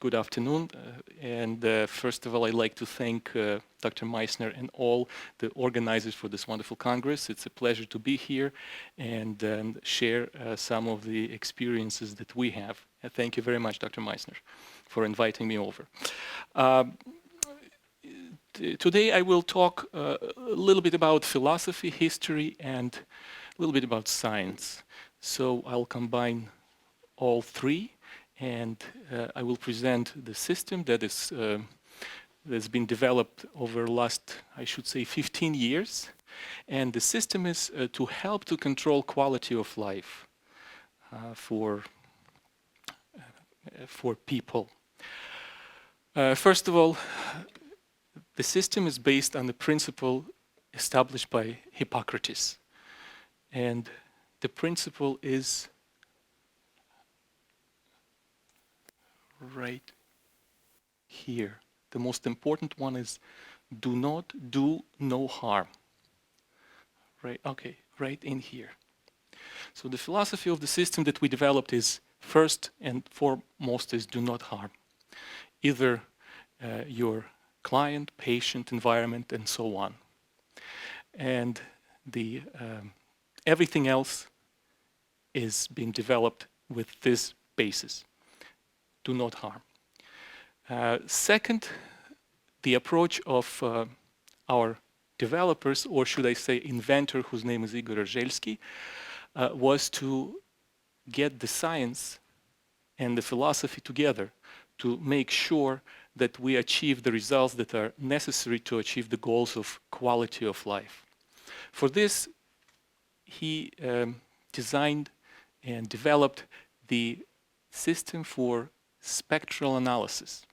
Good afternoon. First of all, I'd like to thank Dr. Meissner and all the organizers for this wonderful Congress. It's a pleasure to be here and share some of the experiences that we have. Thank you very much, Dr. Meissner, for inviting me over. Today I will talk a little bit about philosophy, history, and a little bit about science. So I'll combine all three, and I will present the system that is that's been developed over the last, I should say, 15 years. And the system is to help to control quality of life for people. First of all, the system is based on the principle established by Hippocrates. And the principle is right here. The most important one is do not do no harm. Right, okay, right in here. So the philosophy of the system that we developed is first and foremost is do not harm. Either your client, patient, environment, and so on. And the everything else is being developed with this basis. Do not harm. Second, the approach of our developers, or should I say inventor, whose name is Igor Rozhelski, was to get the science and the philosophy together to make sure that we achieve the results that are necessary to achieve the goals of quality of life. For this, he designed and developed the system for spectral analysis.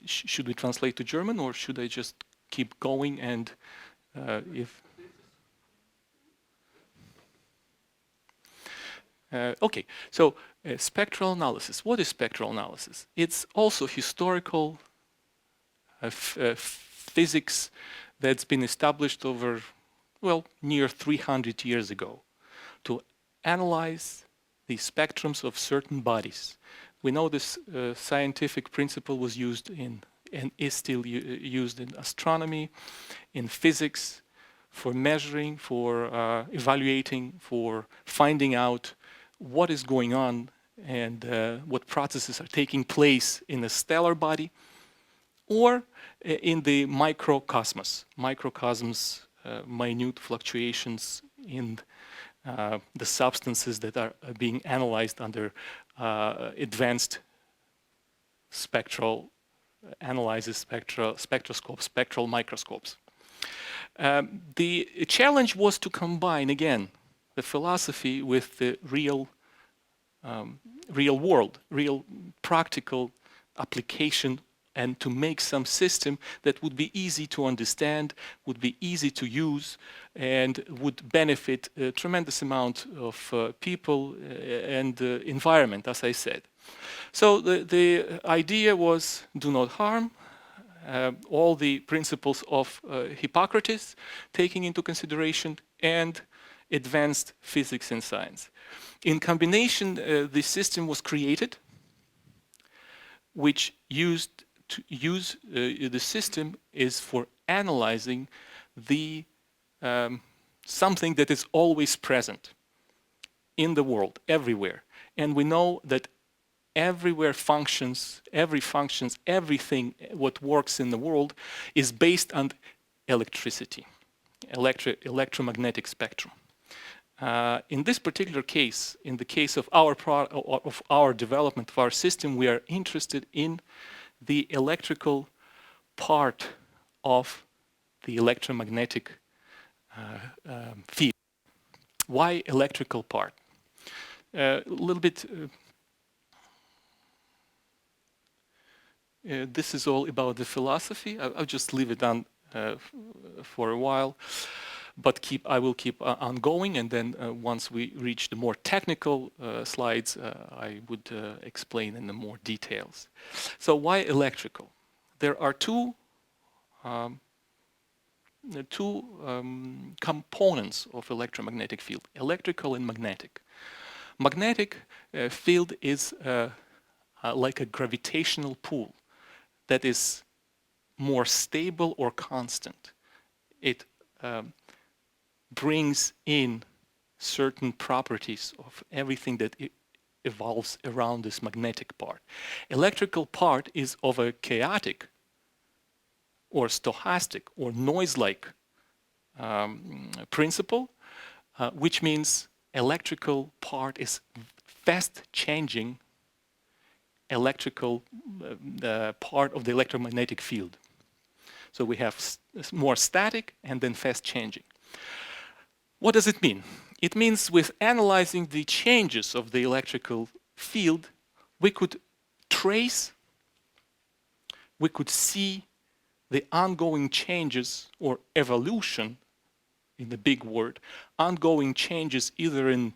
Should we translate to German, or should I just keep going and if... Okay, so spectral analysis. What is spectral analysis? It's also historical physics that's been established over, well, near 300 years ago to analyze the spectrums of certain bodies. We know this scientific principle was used in, and is still used in astronomy, in physics, for measuring, for evaluating, for finding out what is going on and what processes are taking place in a stellar body or in the microcosmos. Microcosmos, minute fluctuations in the substances that are being analyzed under advanced spectral analysis, spectroscopes, spectral microscopes. The challenge was to combine, again, the philosophy with the real world, real practical application, and to make some system that would be easy to understand, would be easy to use, and would benefit a tremendous amount of people and environment, as I said. So the idea was do not harm, all the principles of Hippocrates taking into consideration, and advanced physics and science. In combination, the system was created, which the system is for analyzing the something that is always present in the world, everywhere. And we know that everywhere everything what works in the world is based on electricity, electromagnetic spectrum. In this particular case, in the case of our development of our system, we are interested in the electrical part of the electromagnetic field. Why electrical part? A little bit. This is all about the philosophy. I'll just leave it on for a while. But I will keep on going, and then once we reach the more technical slides, I would explain in the more details. So why electrical? There are two components of electromagnetic field, electrical and magnetic. Magnetic field is like a gravitational pull that is more stable or constant. It brings in certain properties of everything that evolves around this magnetic part. Electrical part is of a chaotic or stochastic or noise-like principle, which means electrical part is fast changing electrical part of the electromagnetic field. So we have more static and then fast changing. What does it mean? It means with analyzing the changes of the electrical field, we could trace, we could see the ongoing changes or evolution, in the big word, ongoing changes either in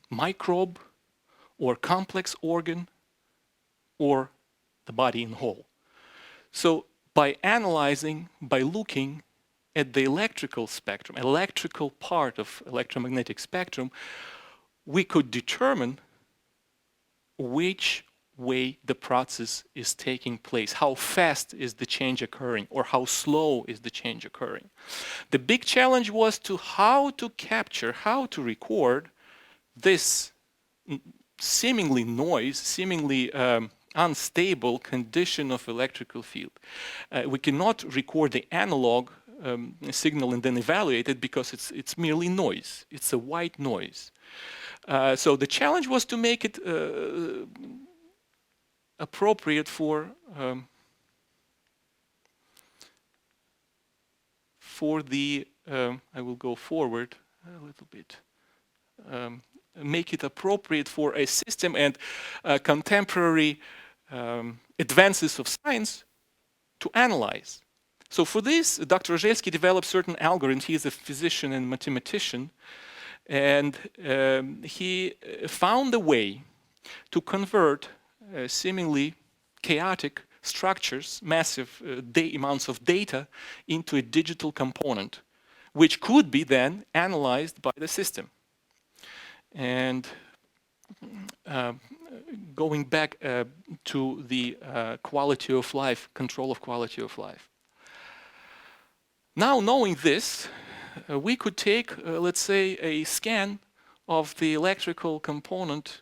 microbe or complex organ or the body in whole. So by analyzing, by looking at the electrical spectrum, electrical part of electromagnetic spectrum, we could determine which way the process is taking place, how fast is the change occurring, or how slow is the change occurring. The big challenge was to how to capture, how to record this seemingly noise, seemingly unstable condition of electrical field. We cannot record the analog signal and then evaluate it because it's merely noise. It's a white noise. So the challenge was to make it appropriate for the I will go forward a little bit. Make it appropriate for a system and contemporary advances of science to analyze. So for this, Dr. Roerich developed certain algorithms. He is a physician and mathematician, and he found a way to convert seemingly chaotic structures, massive amounts of data, into a digital component, which could be then analyzed by the system. And going back to the quality of life, control of quality of life. Now, knowing this, we could take, let's say, a scan of the electrical component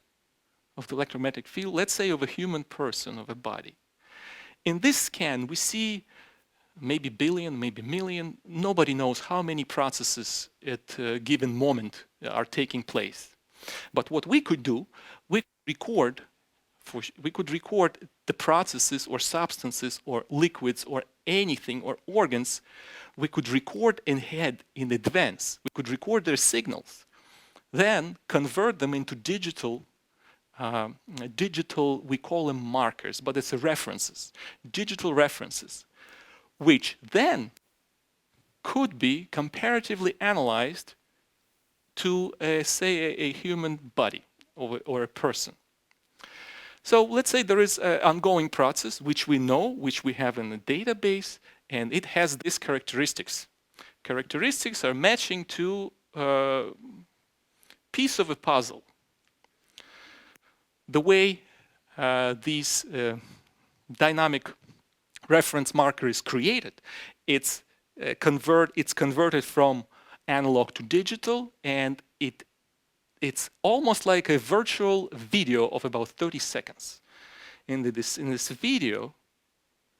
of the electromagnetic field, let's say of a human person, of a body. In this scan, we see maybe billion, maybe million, nobody knows how many processes at a given moment are taking place. But what we could do, we could record the processes or substances or liquids or anything or organs. We could record ahead in advance. We could record their signals, then convert them into digital, we call them markers, but it's references, digital references, which then could be comparatively analyzed to, say, a human body or a person. So let's say there is an ongoing process which we know, which we have in the database, and it has these characteristics. Characteristics are matching to a piece of a puzzle. The way these dynamic reference marker is created, it's converted from analog to digital, and it's almost like a virtual video of about 30 seconds. In this video,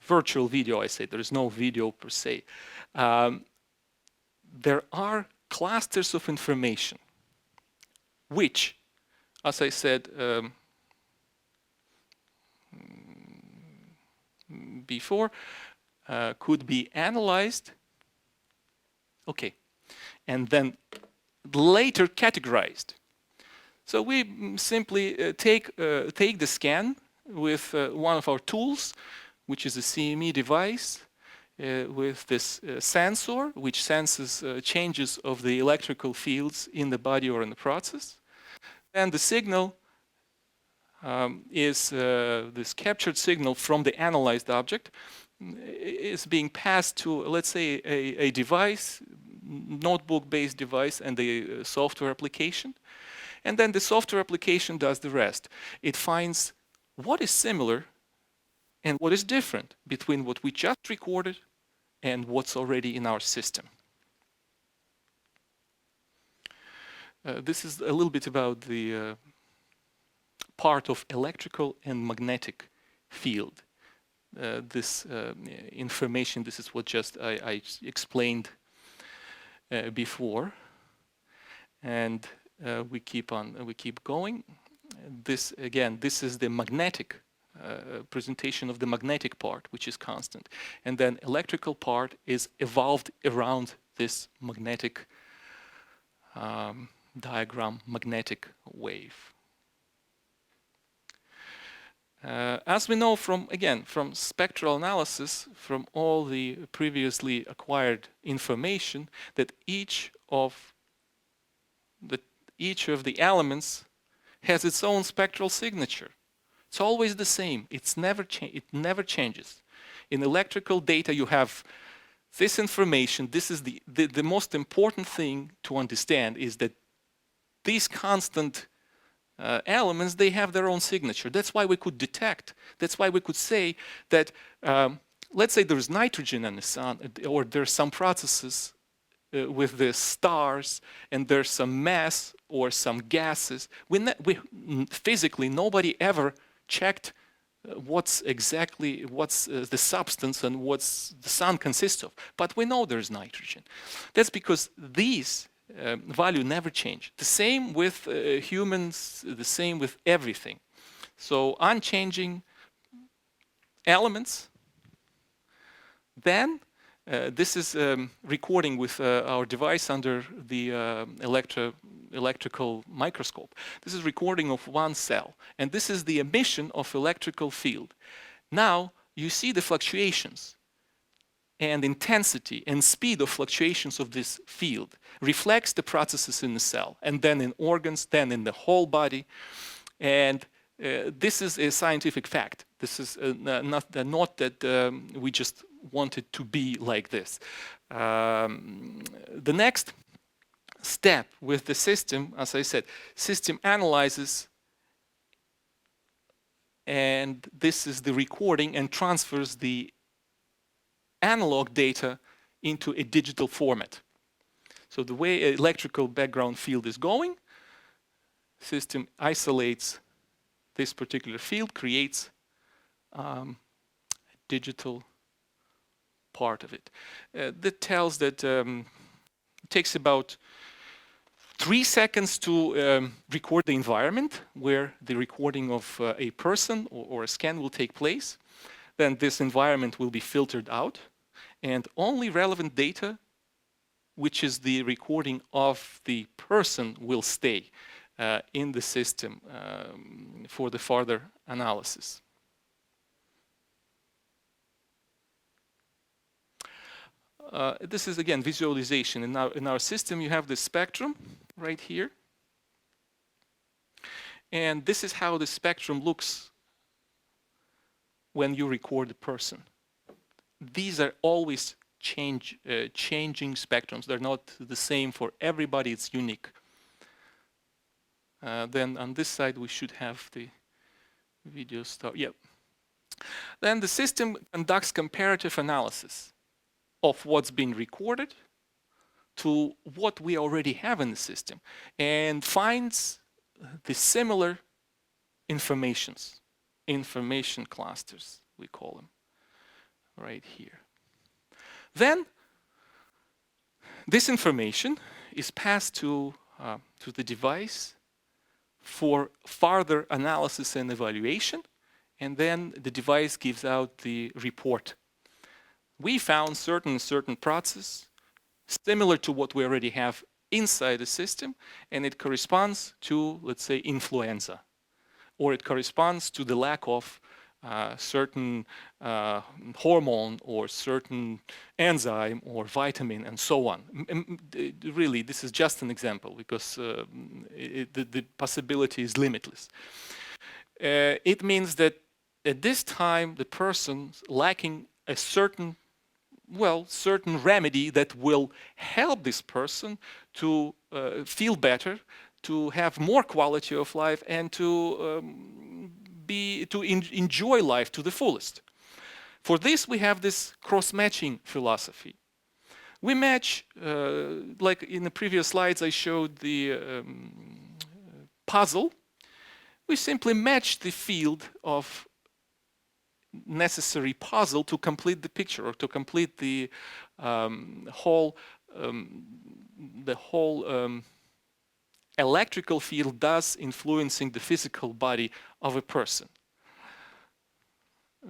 virtual video, I say, there is no video per se, there are clusters of information which, as I said before, could be analyzed, okay, and then later categorized. So we simply take the scan with one of our tools, which is a CME device with this sensor, which senses changes of the electrical fields in the body or in the process. And the signal is this captured signal from the analyzed object is being passed to, let's say, a device, notebook-based device, and a software application. And then the software application does the rest. It finds what is similar and what is different between what we just recorded and what's already in our system. This is a little bit about the part of electrical and magnetic field. This information, this is what just I explained before, and we keep going. This again, this is the magnetic presentation of the magnetic part, which is constant, and then electrical part is evolved around this magnetic diagram, magnetic wave. As we know from spectral analysis, from all the previously acquired information, that each of the elements has its own spectral signature. It's always the same. It never changes. In electrical data, you have this information. This is the most important thing to understand, is that these constant elements, they have their own signature. That's why we could detect, that's why we could say that, let's say there's nitrogen in the sun, or there's some processes with the stars, and there's some mass or some gases. Physically, nobody ever checked what's the substance and what's the sun consists of. But we know there's nitrogen. That's because these value never change. The same with humans, the same with everything. So unchanging elements. Then this is recording with our device under the electrical microscope. This is recording of one cell, and this is the emission of electrical field. Now you see the fluctuations and intensity and speed of fluctuations of this field reflects the processes in the cell, and then in organs, then in the whole body. And this is a scientific fact. This is not that we just want it to be like this. The next step with the system, as I said, system analyzes, and this is the recording, and transfers the analog data into a digital format. So the way an electrical background field is going, system isolates this particular field, creates a digital part of it. That tells that it takes about 3 seconds to record the environment where the recording of a person or a scan will take place. Then this environment will be filtered out, and only relevant data, which is the recording of the person, will stay in the system for the further analysis. This is again visualization. In our system, you have the spectrum right here, and this is how the spectrum looks when you record a person. These are always changing spectrums. They're not the same for everybody. It's unique. Then on this side, we should have the video start. Yeah. Then the system conducts comparative analysis of what's been recorded to what we already have in the system, and finds the similar information clusters, we call them, right here. Then this information is passed to the device for further analysis and evaluation, and then the device gives out the report. We found certain process similar to what we already have inside the system, and it corresponds to, let's say, influenza, or it corresponds to the lack of certain hormone or certain enzyme or vitamin, and so on. Really, this is just an example, because the possibility is limitless. It means that at this time the person's lacking a certain remedy that will help this person to feel better, to have more quality of life, and to enjoy life to the fullest. For this, we have this cross-matching philosophy. We match, like in the previous slides I showed the puzzle. We simply match the field of necessary puzzle to complete the picture, or to complete the whole electrical field thus influencing the physical body of a person.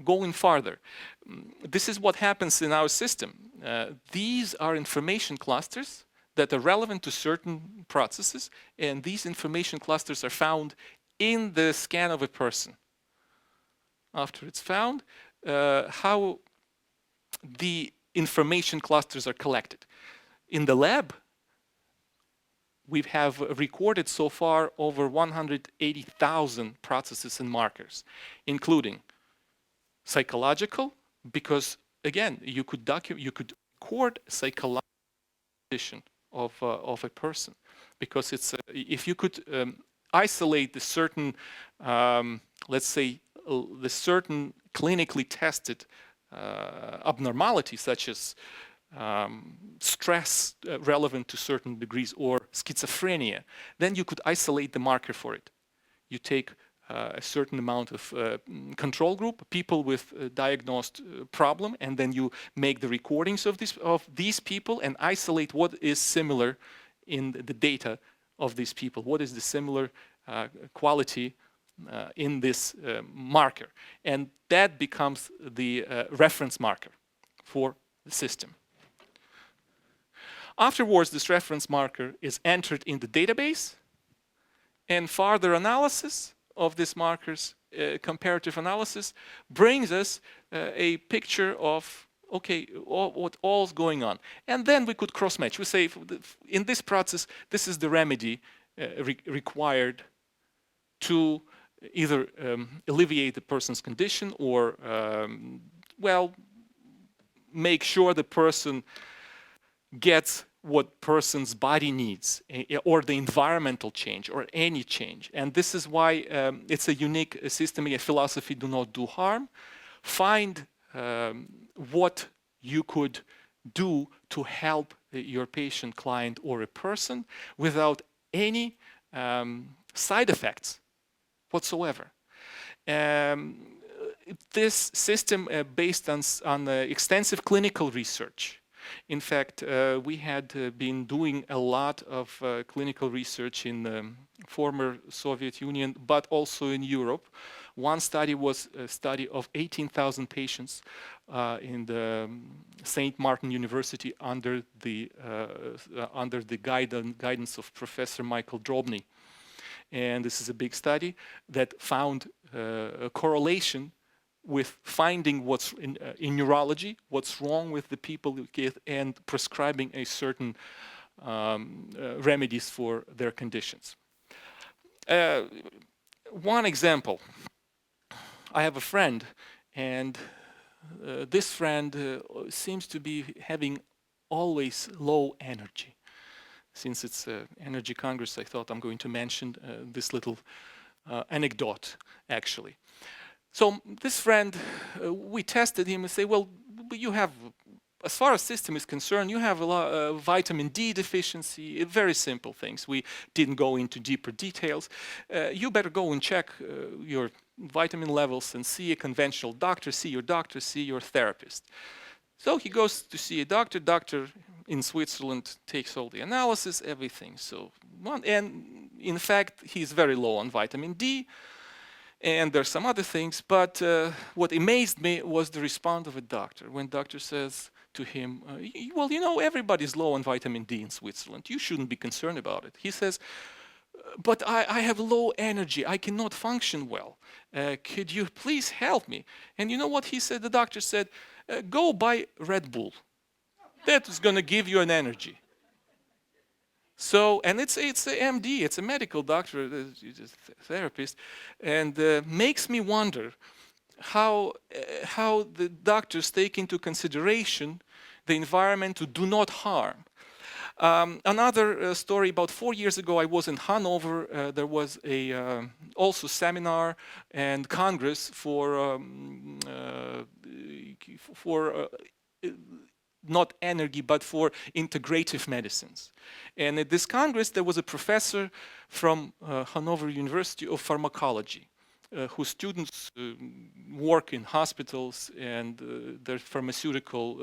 Going farther, this is what happens in our system. These are information clusters that are relevant to certain processes, and these information clusters are found in the scan of a person. After it's found, how the information clusters are collected. In the lab, we have recorded so far over 180,000 processes and markers, including psychological, because again, you could record psychological condition of a person, because it's if you could isolate the certain, let's say, the certain clinically tested abnormalities, such as stress relevant to certain degrees, or schizophrenia, then you could isolate the marker for it. You take a certain amount of control group, people with a diagnosed problem, and then you make the recordings of these people and isolate what is similar in the data of these people, what is the similar quality in this marker. And that becomes the reference marker for the system. Afterwards, this reference marker is entered in the database, and further analysis of these markers, comparative analysis, brings us a picture of, okay, what all's going on. And then we could cross-match. We say, in this process, this is the remedy required to either alleviate the person's condition, or, well, make sure the person gets what person's body needs, or the environmental change, or any change. And this is why it's a unique system, a philosophy: do not do harm. Find what you could do to help your patient, client, or a person without any side effects whatsoever. This system based on extensive clinical research. In fact, we had been doing a lot of clinical research in the former Soviet Union, but also in Europe. One study was a study of 18,000 patients in the St. Martin University under the guidance of Professor Michael Drobny. And this is a big study that found a correlation with finding what's in neurology, what's wrong with the people, and prescribing a certain remedies for their conditions. One example, I have a friend, and this friend seems to be having always low energy. Since it's Energy Congress, I thought I'm going to mention this little anecdote, actually. So this friend, we tested him and say, well, you have, as far as system is concerned, you have a lot of vitamin D deficiency, very simple things. We didn't go into deeper details. You better go and check your vitamin levels and see a conventional doctor, see your therapist. So he goes to see a doctor. Doctor in Switzerland takes all the analysis, everything. So, and in fact, he's very low on vitamin D. And there's some other things, but what amazed me was the response of a doctor. When doctor says to him, well, you know, everybody's low on vitamin D in Switzerland. You shouldn't be concerned about it. He says, but I have low energy. I cannot function well. Could you please help me? And you know what he said? The doctor said, go buy Red Bull. That is going to give you an energy. So, and it's a MD, it's a medical doctor, it's a therapist, and makes me wonder how the doctors take into consideration the environment to do not harm. Another story, about 4 years ago, I was in Hanover. There was a also seminar and congress for not energy, but for integrative medicines. And at this congress, there was a professor from Hanover University of Pharmacology, whose students work in hospitals, and they're pharmaceutical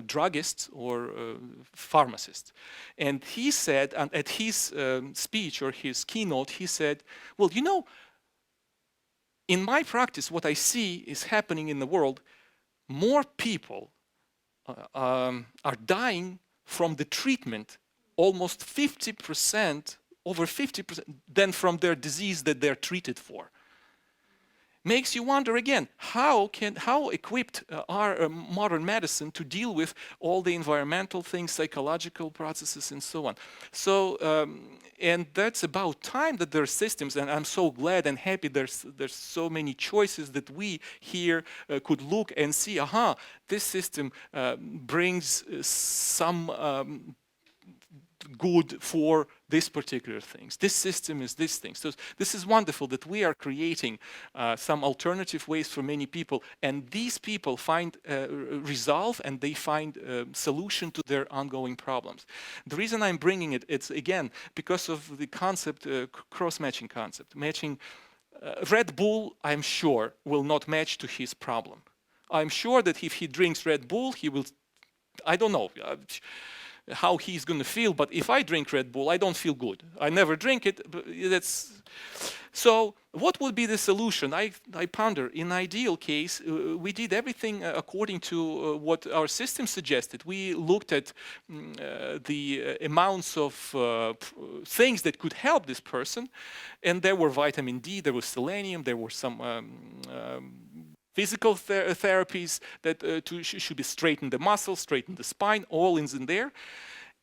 druggists or pharmacists. And he said, and at his speech or his keynote, he said, well, you know, in my practice, what I see is happening in the world, more people are dying from the treatment, almost 50%, over 50%, than from their disease that they're treated for. Makes you wonder again, how equipped are modern medicine to deal with all the environmental things, psychological processes, and so on. So, and that's about time that there are systems, and I'm so glad and happy there's so many choices that we here could look and see, aha, this system brings some good for this particular things. This system is this thing. So this is wonderful that we are creating some alternative ways for many people, and these people find resolve, and they find solution to their ongoing problems. The reason I'm bringing it, it's again because of the concept, cross-matching concept. Matching Red Bull, I'm sure, will not match to his problem. I'm sure that if he drinks Red Bull, he will, I don't know how he's going to feel, but if I drink Red Bull, I don't feel good. I never drink it. But so what would be the solution? I ponder. In ideal case, we did everything according to what our system suggested. We looked at the amounts of things that could help this person, and there were vitamin D, there was selenium, there were some physical therapies that should be straighten the muscles, straighten the spine, all in there.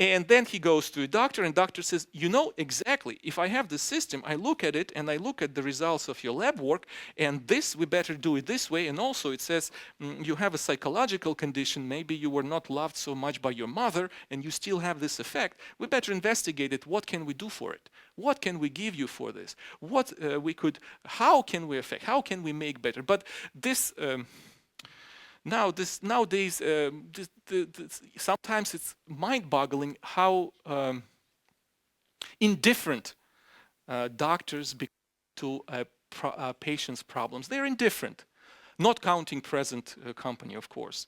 And then he goes to a doctor, and doctor says, you know, exactly, if I have the system, I look at it, and I look at the results of your lab work, and this, we better do it this way. And also it says, you have a psychological condition, maybe you were not loved so much by your mother, and you still have this effect. We better investigate it. What can we do for it? What can we give you for this? What how can we affect? How can we make better? But this, nowadays, sometimes it's mind-boggling how indifferent doctors become to patients' problems. They're indifferent, not counting present company, of course.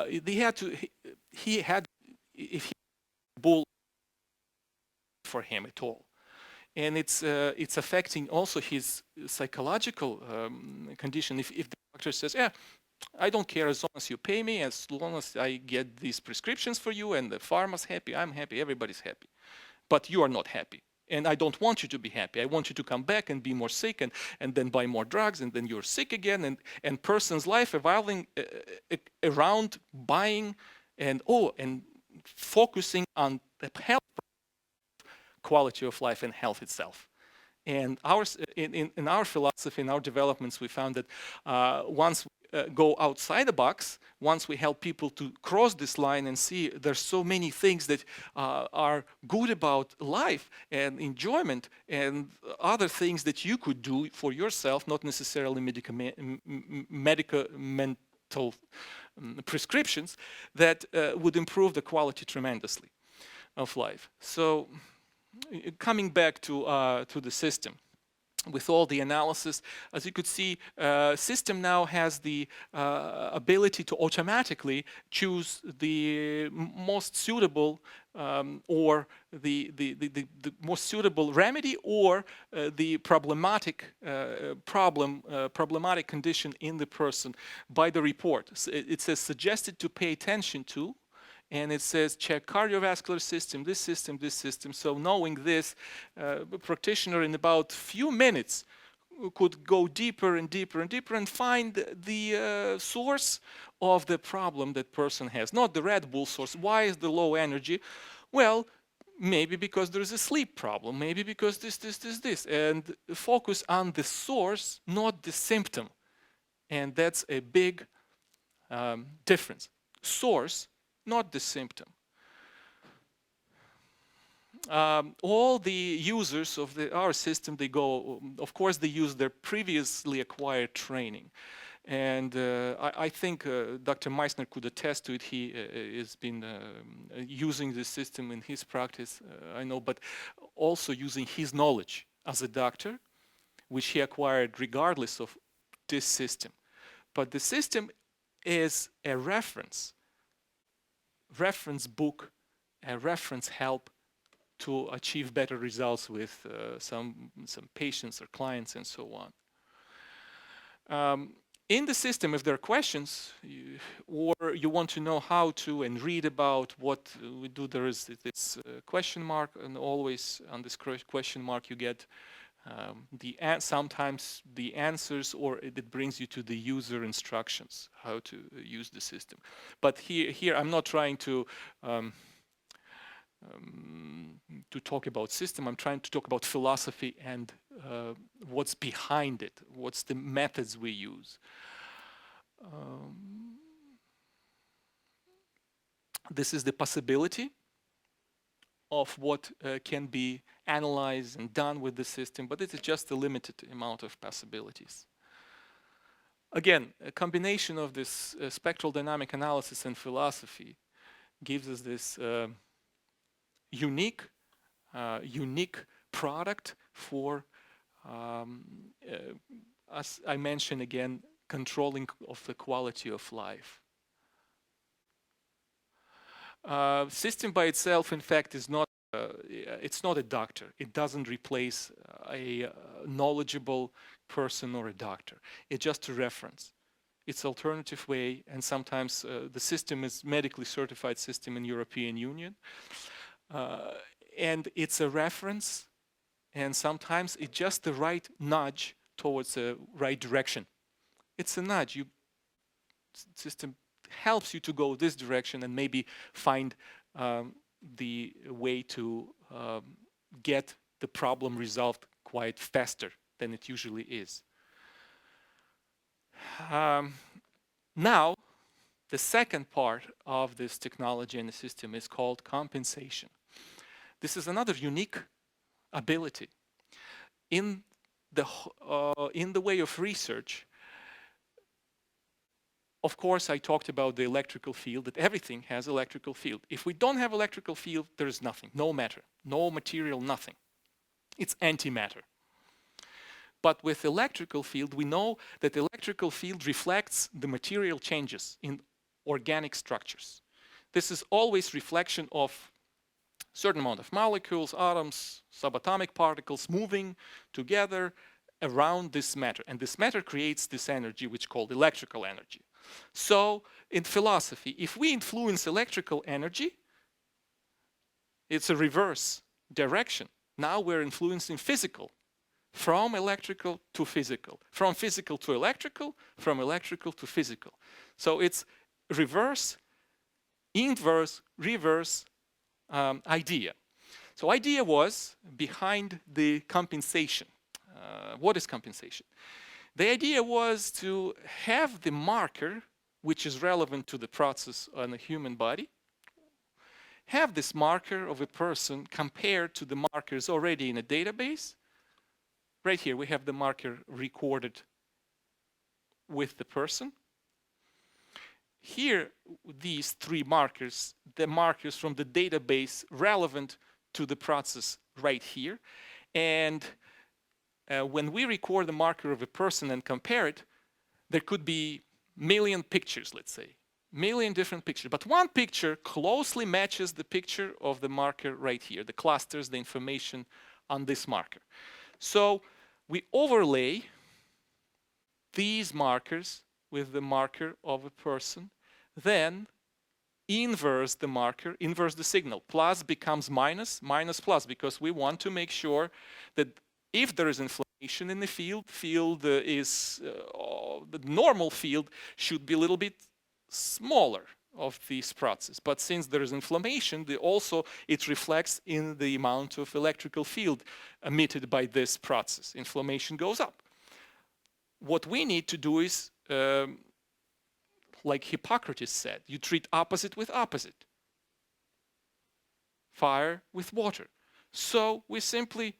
He had, if he bull for him at all. And it's affecting also his psychological condition. If the doctor says, yeah, I don't care as long as you pay me, as long as I get these prescriptions for you, and the pharma's happy, I'm happy, everybody's happy. But you are not happy. And I don't want you to be happy. I want you to come back and be more sick, and then buy more drugs, and then you're sick again. And person's life evolving around buying and focusing on the health, quality of life, and health itself. And in our philosophy, in our developments, we found that once we go outside the box, once we help people to cross this line and see there's so many things that are good about life and enjoyment and other things that you could do for yourself, not necessarily medical prescriptions, that would improve the quality tremendously of life. So coming back to the system, with all the analysis, as you could see, system now has the ability to automatically choose the most suitable or the most suitable remedy, or the problematic condition in the person by the report. It says suggested to pay attention to. And it says check cardiovascular system, this system, this system. So knowing this, the practitioner in about few minutes could go deeper and deeper and deeper and find the source of the problem that person has. Not the Red Bull source. Why is the low energy? Well, maybe because there's a sleep problem. Maybe because this. And focus on the source, not the symptom. And that's a big difference. Source, not the symptom. all the users of our system, they go, of course, they use their previously acquired training. And I think Dr. Meissner could attest to it. He has been using this system in his practice, I know, but also using his knowledge as a doctor, which he acquired regardless of this system. But the system is a reference book, a reference help to achieve better results with some patients or clients and so on. In the system, if there are questions or you want to know how to and read about what we do, there is this question mark, and always on this question mark you get sometimes the answers, or it brings you to the user instructions, how to use the system. But here I'm not trying to talk about system. I'm trying to talk about philosophy and what's behind it, what's the methods we use. This is the possibility of what can be analyzed and done with the system, but it is just a limited amount of possibilities. Again, a combination of this spectral dynamic analysis and philosophy gives us this unique product for, as I mentioned again, controlling of the quality of life. System by itself, in fact, is not. It's not a doctor. It doesn't replace a knowledgeable person or a doctor. It's just a reference. It's an alternative way, and sometimes the system is medically certified system in European Union, and it's a reference, and sometimes it's just the right nudge towards the right direction. It's a nudge. System helps you to go this direction and maybe find the way to get the problem resolved quite faster than it usually is. Now, the second part of this technology and the system is called compensation. This is another unique ability. In the way of research, of course, I talked about the electrical field, that everything has electrical field. If we don't have electrical field, there's nothing, no matter, no material, nothing. It's antimatter. But with electrical field, we know that electrical field reflects the material changes in organic structures. This is always reflection of certain amount of molecules, atoms, subatomic particles moving together around this matter. And this matter creates this energy, which is called electrical energy. So in philosophy, if we influence electrical energy, it's a reverse direction. Now we're influencing physical, from electrical to physical, from physical to electrical, from electrical to physical. So it's reverse, inverse, reverse idea. So idea was behind the compensation. What is compensation? The idea was to have the marker, which is relevant to the process on the human body, have this marker of a person compared to the markers already in a database. Right here, we have the marker recorded with the person. Here, these three markers, the markers from the database relevant to the process right here. And when we record the marker of a person and compare it, there could be million pictures, let's say, million different pictures. But one picture closely matches the picture of the marker right here, the clusters, the information on this marker. So we overlay these markers with the marker of a person, then inverse the marker, inverse the signal. Plus becomes minus, minus plus, because we want to make sure that if there is inflammation in the field is, the normal field should be a little bit smaller of this process. But since there is inflammation, it reflects in the amount of electrical field emitted by this process. Inflammation goes up. What we need to do is, like Hippocrates said, you treat opposite with opposite. Fire with water. So we simply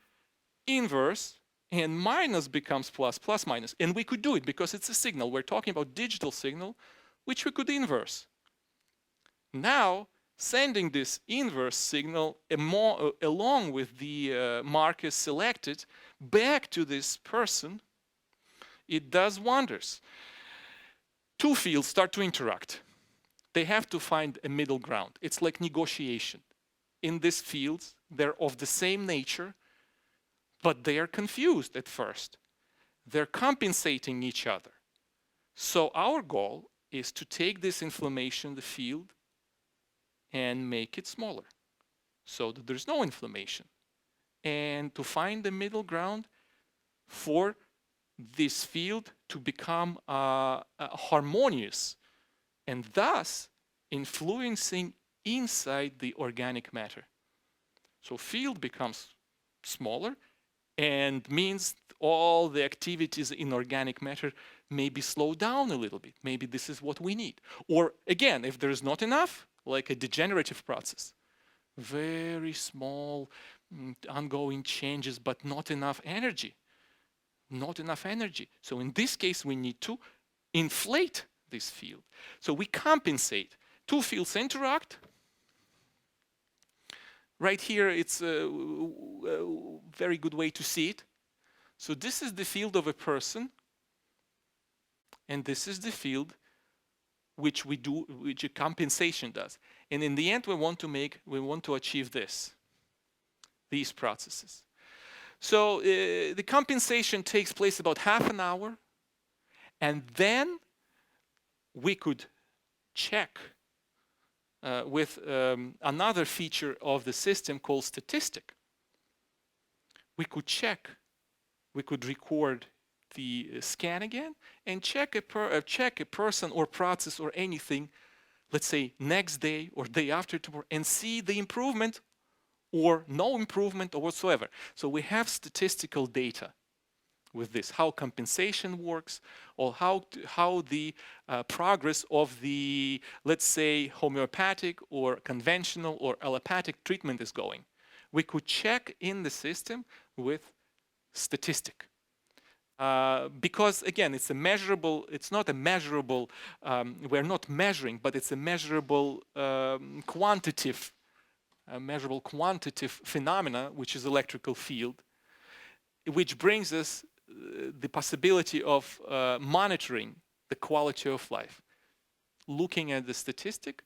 inverse, and minus becomes plus, plus minus. And we could do it because it's a signal. We're talking about digital signal, which we could inverse. Now, sending this inverse signal along with the markers selected back to this person, it does wonders. Two fields start to interact. They have to find a middle ground. It's like negotiation. In these fields, they're of the same nature, but they are confused at first. They're compensating each other. So our goal is to take this inflammation, the field, and make it smaller so that there's no inflammation. And to find the middle ground for this field to become harmonious and thus influencing inside the organic matter. So field becomes smaller and means all the activities in organic matter maybe slow down a little bit. Maybe this is what we need. Or again, if there is not enough, like a degenerative process, very small ongoing changes, but not enough energy. Not enough energy. So in this case, we need to inflate this field. So we compensate. Two fields interact. Right here, it's a very good way to see it. So this is the field of a person, and this is the field which a compensation does. And in the end, we want to achieve these processes. So the compensation takes place about half an hour, and then we could check with another feature of the system called statistic. We could check, we could record the scan again and check a person or process or anything, let's say next day or day after tomorrow, and see the improvement or no improvement or whatsoever. So we have statistical data with this, how compensation works, or how the progress of the, let's say, homeopathic or conventional or allopathic treatment is going. We could check in the system with statistic. Because again, it's not a measurable, we're not measuring, but it's a measurable quantitative phenomena, which is electrical field, which brings us the possibility of monitoring the quality of life, looking at the statistic,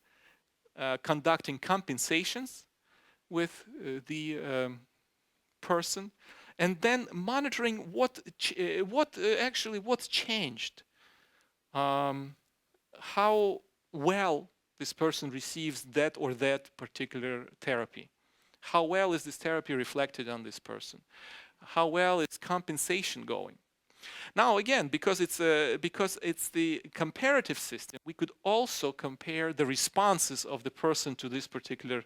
conducting compensations with the person, and then monitoring what's changed, how well this person receives that or that particular therapy, how well is this therapy reflected on this person, how well is compensation going. Now again, because it's the comparative system, we could also compare the responses of the person to this particular,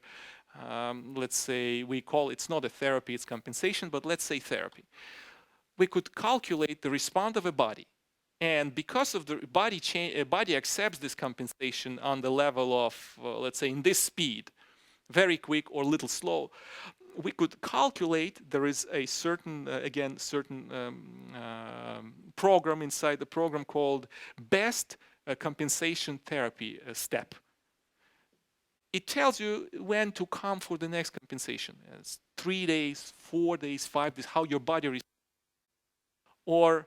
let's say, we call it's not a therapy, it's compensation, but let's say therapy. We could calculate the response of a body, and because of the body accepts this compensation on the level of, let's say, in this speed, very quick or little slow, we could calculate. There is a certain program inside the program called best compensation therapy step. It tells you when to come for the next compensation. It's 3 days, 4 days, 5 days, how your body responds, or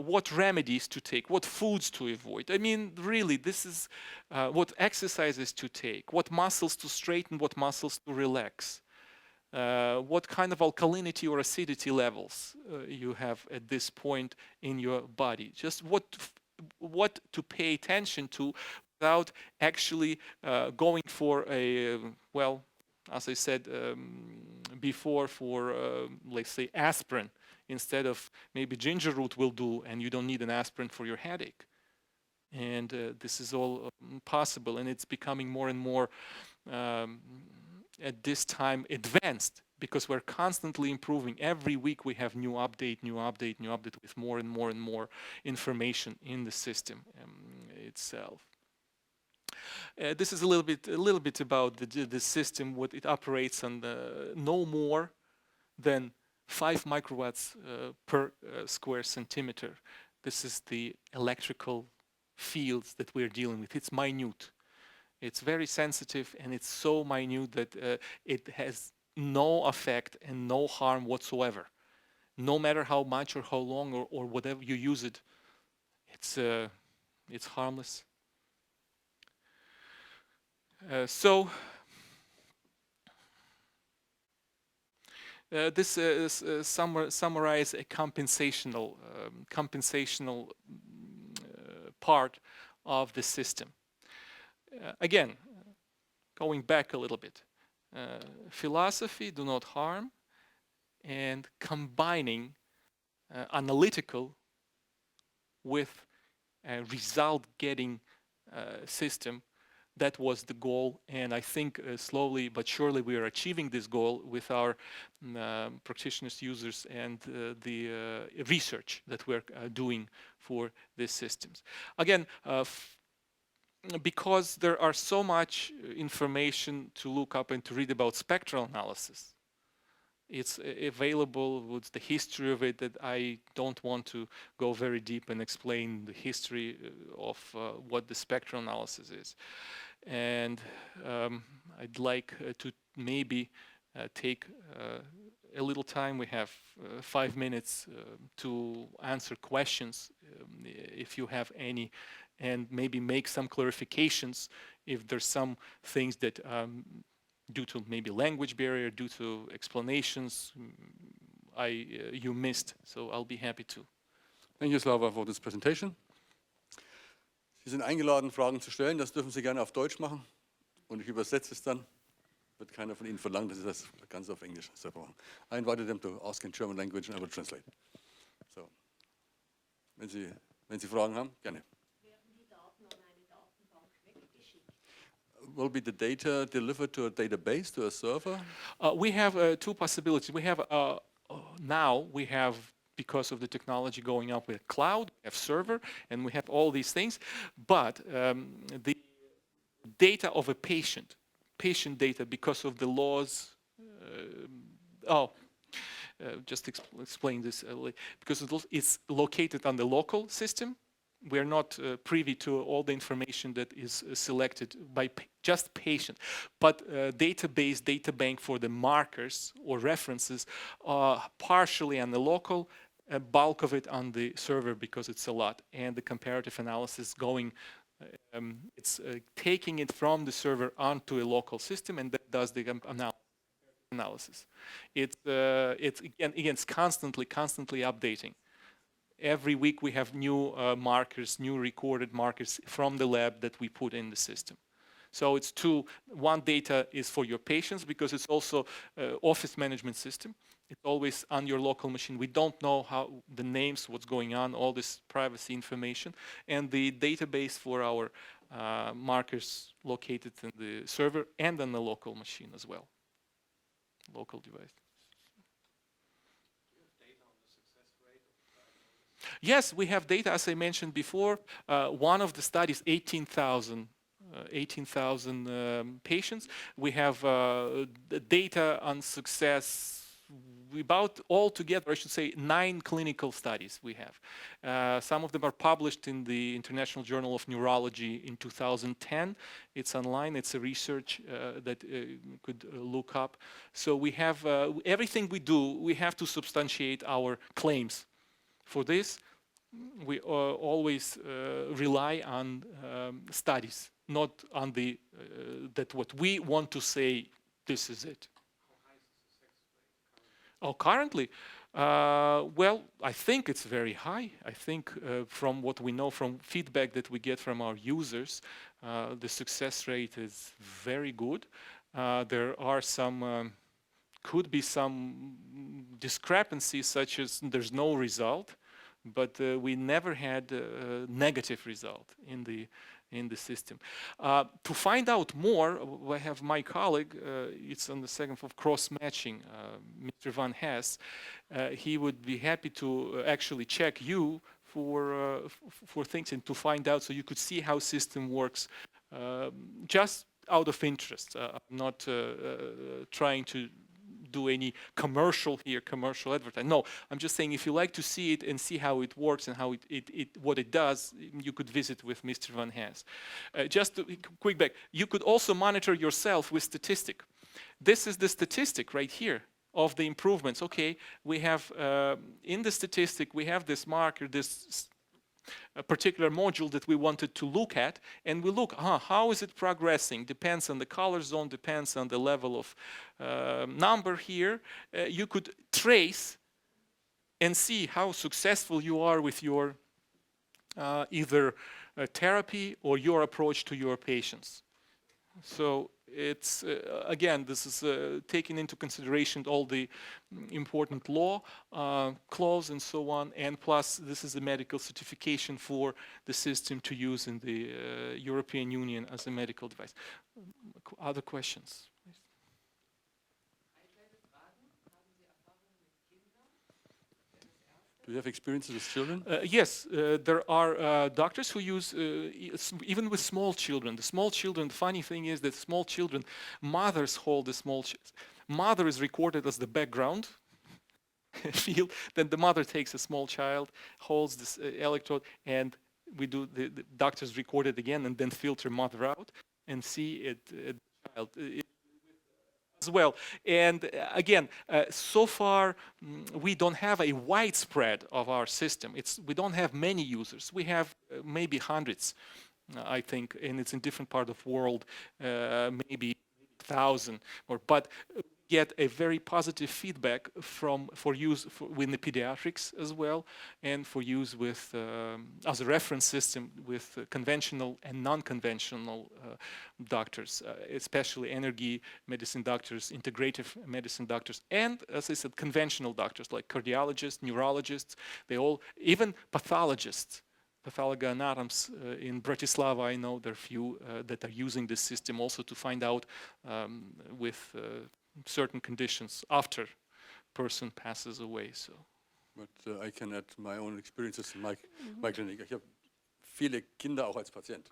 what remedies to take, what foods to avoid. I mean, really, this is what exercises to take, what muscles to straighten, what muscles to relax. What kind of alkalinity or acidity levels you have at this point in your body. Just what to pay attention to without actually going for a, well, as I said before, for let's say aspirin instead of maybe ginger root will do, and you don't need an aspirin for your headache. And this is all possible, and it's becoming more and more at this time advanced, because we're constantly improving. Every week we have new update with more and more information in the system itself. This is a little bit about the system, what it operates on. No more than 5 microwatts per square centimeter. This is the electrical fields that we're dealing with. It's minute. It's very sensitive, and it's so minute that it has no effect and no harm whatsoever. No matter how much or how long or whatever you use it, it's harmless. So this summarize a compensational part of the system. Again, going back a little bit, philosophy, do not harm, and combining analytical with a result-getting system. That was the goal, and I think slowly but surely we are achieving this goal with our practitioners, users, and the research that we're doing for these systems. Again, because there are so much information to look up and to read about spectral analysis, it's available with the history of it, that I don't want to go very deep and explain the history of what the spectral analysis is. And I'd like to maybe take a little time. We have 5 minutes to answer questions if you have any, and maybe make some clarifications if there's some things that due to maybe language barrier, due to explanations, you missed. So I'll be happy to. Thank you, Slava, for this presentation. Sie sind eingeladen, Fragen zu stellen. Das dürfen Sie gerne auf Deutsch machen. Und ich übersetze es dann. Wird keiner von Ihnen verlangen, dass Sie das Ganze auf Englisch brauchen. I invited them to ask in German language and I will translate. So, wenn Sie Fragen haben, gerne. Will be the data delivered to a database, to a server? We have 2 possibilities. We have now we have, because of the technology going up with cloud, we have server, and we have all these things. But the data of a patient data, because of the laws. Just explain this because it's located on the local system. We are not privy to all the information that is selected by just patient, but database, data bank for the markers or references are partially on the local, a bulk of it on the server because it's a lot, and the comparative analysis going, it's taking it from the server onto a local system, and that does the analysis. It's again it's constantly updating. Every week we have new markers, new recorded markers from the lab that we put in the system. So it's one data is for your patients because it's also office management system. It's always on your local machine. We don't know how the names, what's going on, all this privacy information. And the database for our markers located in the server and on the local machine as well. Local device. Yes, we have data, as I mentioned before. One of the studies, 18,000 patients. We have data on success, about altogether, I should say, 9 clinical studies we have. Some of them are published in the International Journal of Neurology in 2010. It's online. It's a research that could look up. So we have everything we do, we have to substantiate our claims. For this, we always rely on studies, not on that what we want to say, this is it. Oh, currently, well, I think it's very high. I think from what we know from feedback that we get from our users, the success rate is very good. There are could be some discrepancies, such as there's no result, but we never had a negative result in the system. To find out more, I have my colleague, it's on the second of cross-matching, Mr. Van Hess. He would be happy to actually check you for things and to find out, so you could see how system works, just out of interest. I'm not trying to do any commercial here, commercial advertising. No, I'm just saying if you like to see it and see how it works and how what it does, you could visit with Mr. Van Haas. Just a quick back, you could also monitor yourself with statistic. This is the statistic right here of the improvements. Okay, we have in the statistic, we have this marker, this a particular module that we wanted to look at, and we look, how is it progressing? Depends on the color zone, depends on the level of number here. You could trace and see how successful you are with your either therapy or your approach to your patients. So it's again, this is taking into consideration all the important law clause and so on, and plus this is a medical certification for the system to use in the European Union as a medical device. Other questions? Do you have experiences with children? Yes, there are doctors who use, even with small children. The small children, the funny thing is that small children, mothers hold the small mother is recorded as the background field. Then the mother takes a small child, holds this electrode, and we do the doctors record it again and then filter mother out and see it child. As well. And again, so far we don't have a widespread of our system. We don't have many users. We have maybe hundreds, I think, and it's in different part of the world, maybe 1,000 or, but get a very positive feedback for use with the pediatrics as well, and for use with as a reference system with conventional and non-conventional doctors, especially energy medicine doctors, integrative medicine doctors, and as I said, conventional doctors like cardiologists, neurologists, they all, even pathologists. Pathologanatoms in Bratislava, I know there are few that are using this system also to find out with certain conditions after person passes away. So, but I can add my own experiences in my clinic. Ich habe viele Kinder auch als Patient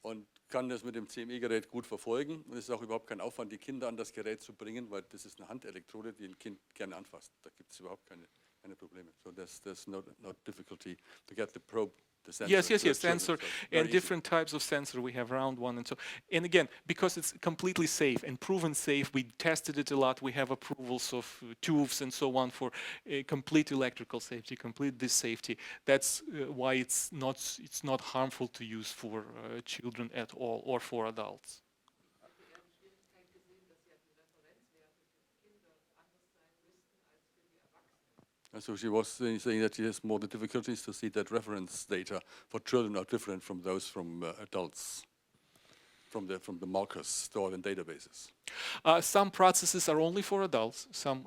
und kann das mit dem CME-Gerät gut verfolgen. Und es ist auch überhaupt kein Aufwand, die Kinder an das Gerät zu bringen, weil das ist eine Handelektrode, die ein Kind gerne anfasst. Da gibt es überhaupt keine Probleme. So there's no difficulty to get the probe. Yes, sensor and different types of sensor. We have round one and so. And again, because it's completely safe and proven safe, we tested it a lot. We have approvals of tubes and so on for complete electrical safety, complete this safety. That's why it's not harmful to use for children at all or for adults. So she was saying that she has more the difficulties to see that reference data for children are different from those from adults, from the markers stored in databases. Some processes are only for adults, some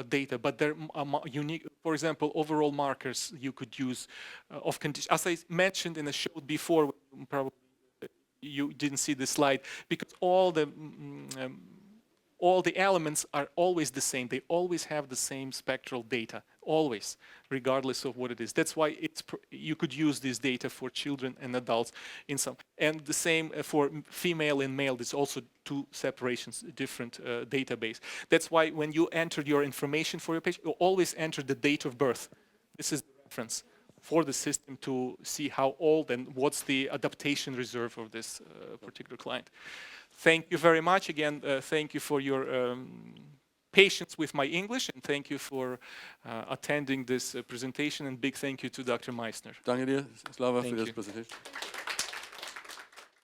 data, but they're unique. For example, overall markers you could use of condition. As I mentioned in the show before, probably you didn't see the slide, because all the elements are always the same. They always have the same spectral data, always, regardless of what it is. That's why you could use this data for children and adults in some. And the same for female and male. There's also two separations, different database. That's why when you enter your information for your patient, you always enter the date of birth. This is the reference for the system to see how old and what's the adaptation reserve of this particular client. Thank you very much. Again, thank you for your patience with my English, and thank you for attending this presentation, and big thank you to Dr. Meissner. Danke dir, Slava, für das Präsentation.